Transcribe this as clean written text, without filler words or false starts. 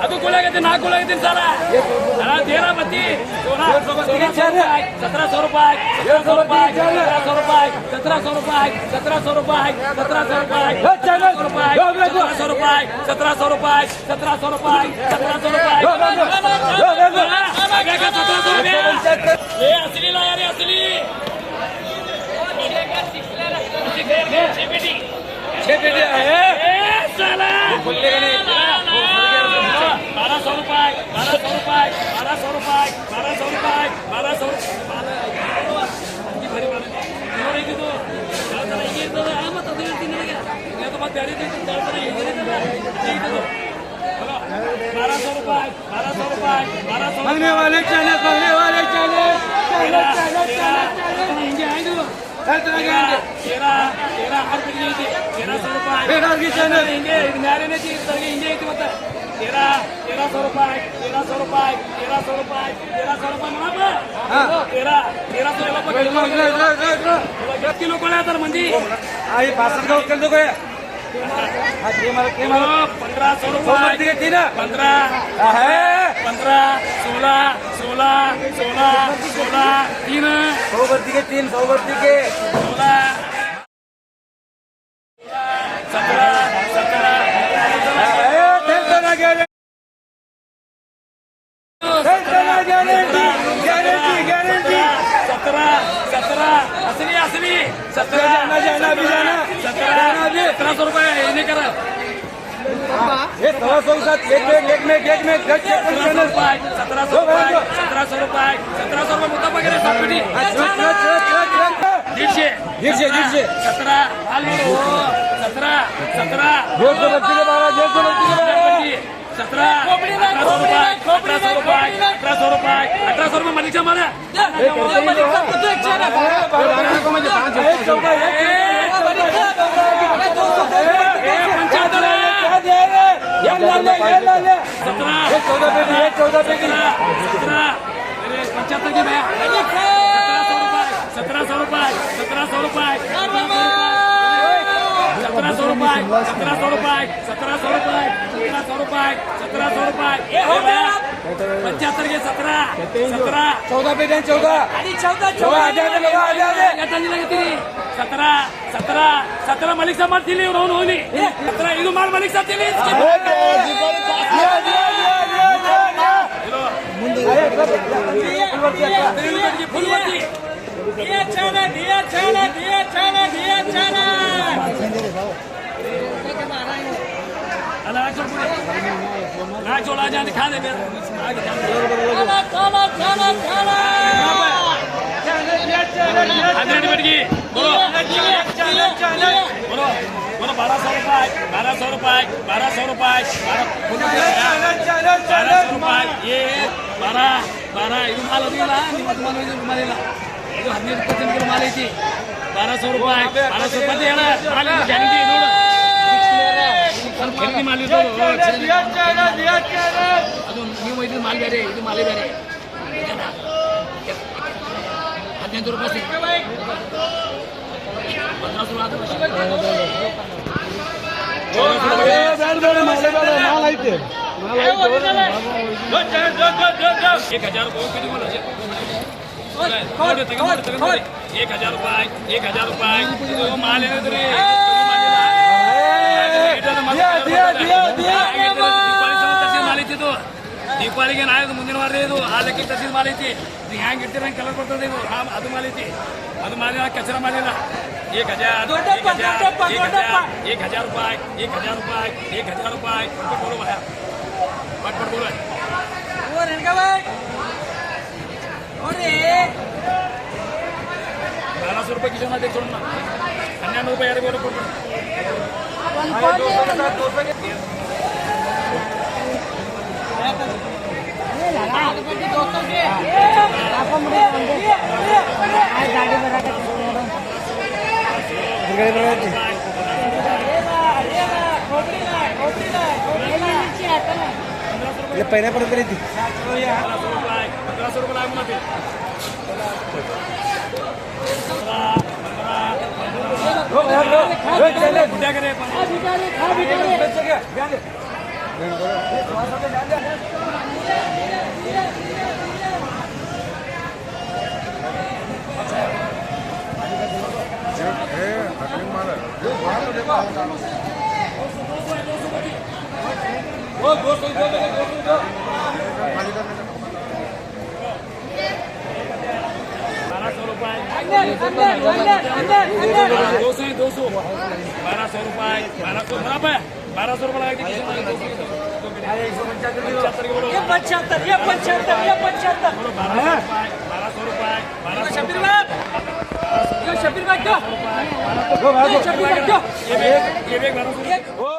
ಅದು ಕೊಲಾಗೈತೆ ನಾ ಕೊಲಾಗೈತೀನಿ ಸರ ತೇರಾ ಬತ್ತಿ 1700 ರೂಪಾಯಿ 1700 ರೂಪಾಯಿ 1700 ರೂಪಾಯಿ 1700 ರೂಪಾಯಿ 1700 ರೂಪಾಯಿ 1700 ರೂಪಾಯಿ 1700 ರೂಪಾಯಿ 1700 ರೂಪಾಯಿ 1700 ರೂಪಾಯಿ 1700 ರೂಪಾಯಿ 1700 ರೂಪಾಯಿ ये असली ला यार असली छह बेटे है साला 1200 रुपये 1200 रुपये 1200 रुपये 1200 रुपये 1200 मांगने वाले चैनल किलो कोण आहे तर म्हणजे 1500 रुपये 15 16 16 16 16 3 सौवर्ती के 16 असली 1700 रुपये नहीं करा ये 1600 के साथ एक में 1700 रुपये 1700 रुपये मुद्दा वगैरह सब पिटी 150 17 17 1800 रुपये मलिक मारा पंचायत की भैया 1700 रुपये 1700 रुपये 1700 रुपये 1700 रुपये 1700 रुपये 1700 रुपये 1700 रुपये 75 के 17 14 पे 14 17 मलिक साहब दिली होली 17 ಇದು ಮಾಲ್ मलिक साहब दिली छोड़ा जाने खा दे बोलो 1200 रुपये 1200 रुपये ये 12 ಇದು ಮಾಲ್ ಅದಿಲ್ಲ ನಿಮ್ಮ ಮಾಲಿಲ್ಲ ಇದು 15% ಕಿಲೋ ಮಾಲ್ ಐತಿ 1200 ರೂಪಾಯಿ 1200 ರೂಪಾಯಿ ಹೇಳ ಮಾಲ್ ಗ್ಯಾರಂಟಿ ನೋಡು ಖರೀದಿ ಮಾಡಿದ್ದು ಅದು ನೀವು ಇದು ಮಾಲ್ ಬೇರೆ ಇದು ಮಾಲೇ ಬೇರೆ 15 ರೂಪಾಯಿ 1500 माल ಐತೆ 1000 रुपये 1000 रुपये माल ಏನಿದ್ರಿ ದೀಪಾವಳಿಗೆ ನಾಳೆ ಮುಂದಿನ ವಾರ ಇದು ಆ ಲೆಕ್ಕ ತರಿಸಿದ ಮಾಲ್ ಐತಿ ಇದು ಹ್ಯಾಂಗ್ ಇಟ್ಟಿರ ಕಲರ್ ಬರ್ತದೆ ಇದು ಅದು ಮಾಲೈತಿ ಅದು ಮಾಲಿಲ್ಲ ಕಚರ ಮಾಲಿಲ್ಲ 1000 ದೊಡ್ಡಪ್ಪ, ದೊಡ್ಡಪ್ಪ, ದೊಡ್ಡಪ್ಪ. 1000 रुपये 1000 रुपये 1000 रुपये पट बोलो भाया पट बोलो ओ रेणका भाई अरे 1200 रुपये किशोर देख छोड़ना 12 रुपये यार बोलो पट पहिल्या पर्यंत येते 1500 रुपये लागून जाते कुठ्या करे दो सौ 1200 रुपये 1200 बराबर है 1200 रुपये लगा ये 75 ये 75 ये 75 1200 रुपये शबीर भाई क्यों शबीर भाई क्यों गो भागो शबीर भाई क्यों ये बेग 1200